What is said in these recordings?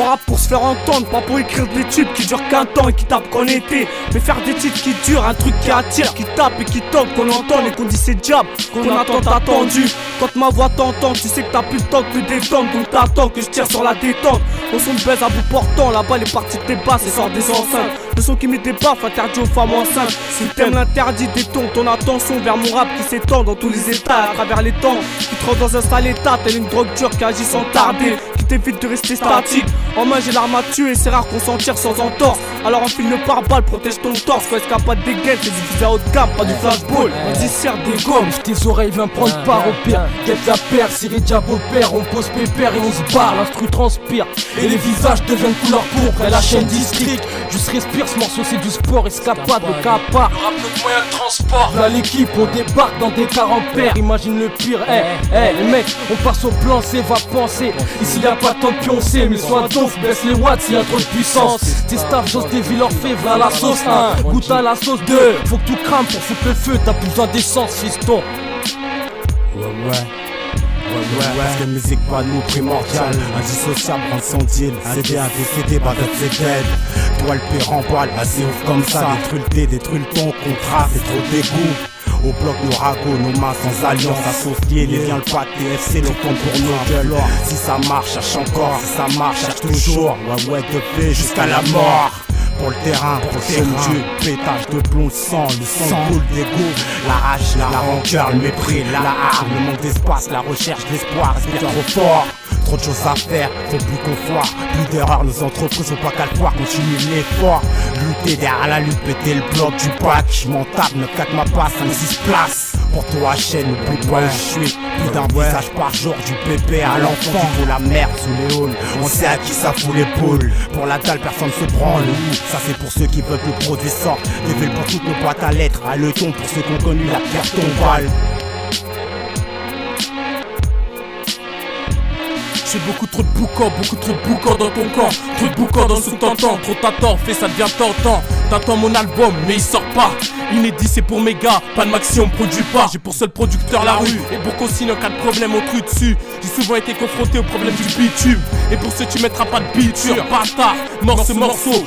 On rappe pour se faire entendre, pas pour écrire des tubes qui durent qu'un temps et qui tapent qu'en été. Mais faire des titres qui durent, un truc qui attire, qui tape et qui toque, qu'on entend et qu'on dit c'est diable, qu'on attend attendu. Quand ma voix t'entend, tu sais que t'as plus le temps que de détendre, donc t'attends que je tire sur la détente. Au son de baise à bout portant, là-bas les parties de tes basses et sort des enceintes. Le son qui met des baffes interdit aux femmes enceintes. Si t'aimes l'interdit, détourne ton attention vers mon rap qui s'étend dans tous les états, à travers les temps, qui te rend dans un sale état, telle une drogue dure qui agit sans tarder, qui t'évite de rester statique. En main j'ai l'arme à tuer, c'est rare qu'on s'en tire sans entorse. Alors enfile le pare-balles, protège ton torse. Quand escapade des gaines, c'est du fusil à haut de gamme, pas du flashball. On dissert des gommes. Tes oreilles, viens prendre part au pire. Guette la paire, Siri Diabo père. On pose pépère et on se barre, l'instru transpire. Et les visages deviennent couleur pourpre. Et la chaîne district, juste respire, ce morceau c'est du sport. Escapade, le cas à part. Le rap notre moyen de transport. Là l'équipe, on débarque dans des cars en paire. Imagine le pire, les mecs, on passe au plan C, va penser. Ici y'a pas tant de pioncer, mais sois dof, baisse les watts s'il y a trop de puissance. Tes staff, j'ose des villes orphées, v'là la sauce 1, goûte à la sauce 2. Faut que tout crame pour foutre le feu, t'as plus besoin d'essence, fiston. Ouais, parce que musique pas nous primordial, indissociable, rendre son deal. CD à décédé, baguette c'est dead. Toi le pire en balle, assez ouf comme ça. Détruis le dé, détruis le ton, contrat, c'est trop dégoût. Au bloc nos ragots, nos mains sans alliance associés, les liens le pas TFC, le compte pour nos gueules. Si ça marche, cherche encore, si ça marche, cherche toujours. Ouais, de paix jusqu'à la mort. Pour le terrain, pour le terrain, pétage de plomb, le sang coule d'égout. La rage, la rancœur, le mépris, la arme, le manque d'espace, la recherche, l'espoir, respire trop fort. Trop de choses à faire, faut plus qu'on foire. Plus d'erreurs, nos entreprises sont pas qu'à le voir. Continue l'effort, lutter derrière la lutte, péter le bloc du bac. J'm'en tape, ne claque ma passe, 5-6 places. Pour toi chaîne, n'oublie pas où je suis. Plus d'un visage par jour, du pépé à l'enfant qui vaut la merde sous les halls. On sait à qui ça fout l'épaule. Pour la dalle, personne se prend le loup. Ça c'est pour ceux qui veulent que le produit sorte. Des villes pour toutes nos boîtes à lettres. À le ton pour ceux qui ont connu la pierre tombale. J'ai beaucoup trop de boucan dans ton camp. Trop de boucan dans ce que t'entends. Trop t'attends, fais ça devient tentant. T'attends mon album, mais il sort pas. Inédit c'est pour mes gars, pas de maxi on produit pas. J'ai pour seul producteur la rue. Et pour qu'on signe en cas de problème on cru dessus. J'ai souvent été confronté au problème du bitume. Et pour ceux tu mettras pas de biture. Bâtard, morce morceau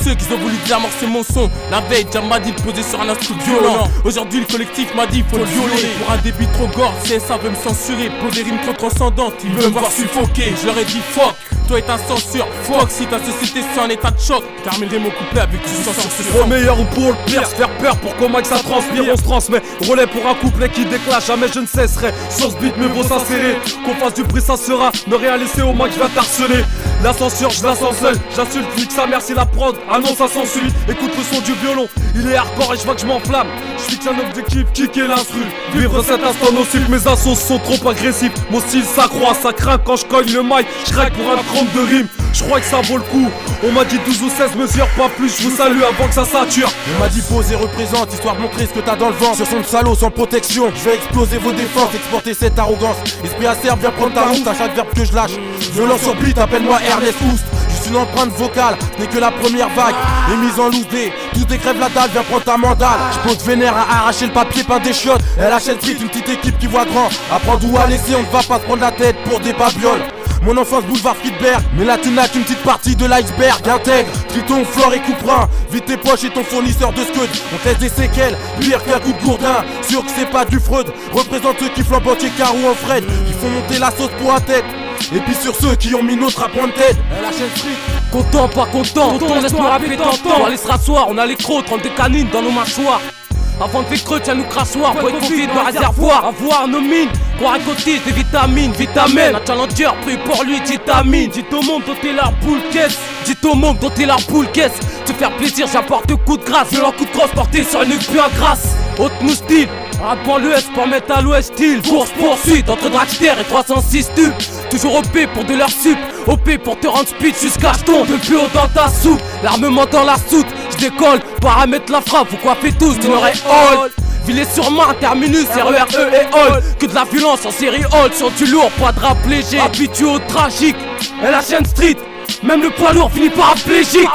ceux qui ont voulu désamorcer mon son. La veille, Jam m'a dit de poser sur un instru violent. Aujourd'hui le collectif m'a dit faut le violer. Pour un débit trop gore, CSA veut me censurer. Pour des rimes trop transcendantes, il veut me voir suffoquer. Je leur ai dit fuck, toi est un censure. Fuck si ta société c'est en état de choc. Terminerai mon couplet avec du sang sur ce sang. Pour le meilleur ou pour le pire, se faire peur pour qu'au max ça transpire, on se transmet. Relais pour un couplet qui déclare, jamais je ne cesserai. Sur ce beat, mieux vaut s'insérer. Qu'on fasse du bruit, ça sera. Ne rien laisser au max, je vais t'harceler. La censure, je la sens seule. J'insulte, nique sa mère si la prod. Ah non, ça s'ensuit. Écoute le son du violon, il est hardcore et je vois que je m'enflamme. Je fixe un objectif, kicker l'instru. Vivre cet instant nocif, mes assos sont trop agressifs. Mon style s'accroît, ça craint quand je cogne le mic. Je craque pour un 32 rimes. Je crois que ça vaut le coup. On m'a dit 12 ou 16 mesures, pas plus. Je vous salue avant que ça sature. On m'a dit pose et représente, histoire de montrer ce que t'as dans le vent. Sur son salaud sans protection, je vais exploser vos défenses, exporter cette arrogance. Esprit acerbe, viens prendre ta route à chaque verbe que je lâche. Violent sur beat, appelle-moi Ernest Oust. Juste une empreinte vocale, ce n'est que la première vague. Et mise en loose des, tous décrèvent la dalle, viens prendre ta mandale. Je pose vénère à arracher le papier par des chiottes. Elle achète vite une petite équipe qui voit grand. Apprends d'où à laisser, on ne va pas se prendre la tête pour des babioles. Mon enfance boulevard Friedberg, mais là tu n'as qu'une petite partie de l'iceberg. Intègre, triton, flore et couperin. Vite tes poches et ton fournisseur de scud. On te laisse des séquelles, pire qu'un coup de gourdin. Sûr que c'est pas du Freud. Représente ceux qui flambent entier carreau en Fred, qui font monter la sauce pour la tête. Et puis sur ceux qui ont mis notre à point de tête. La chaîne street. Content, pas content, laisse-moi rapper t'entends. On va aller se rasseoir, on a les crocs, 30 des canines dans nos mâchoires. Avant de faire creux, tiens nous crassoir. Pour être confié dans le réservoir, avoir nos mines. Qu'on récoltise des vitamines. Un challenger pris pour lui, vitamine. Dites au monde doter leur boule caisse. Dites au monde doter leur boule caisse. Te faire plaisir, j'apporte coup de grâce. Violent coup de crosse porté sur une nuque plus à grâce. Haute moustille, rappant l'Ouest pour mettre à l'Ouest style. Course poursuite entre dragster et 306 tubes. Toujours OP pour de leur sup. OP pour te rendre speed jusqu'à je tombe le plus haut dans ta soupe. L'armement dans la soute, je décolle. Paramètre la frappe, vous coiffez tous d'une oreille all. Villet sur main, terminus, RERE et all. Que de la violence en série all. Sur du lourd, pas de rap léger. Habitué au tragique, et la chaîne street. Même le poids lourd finit par aplégique.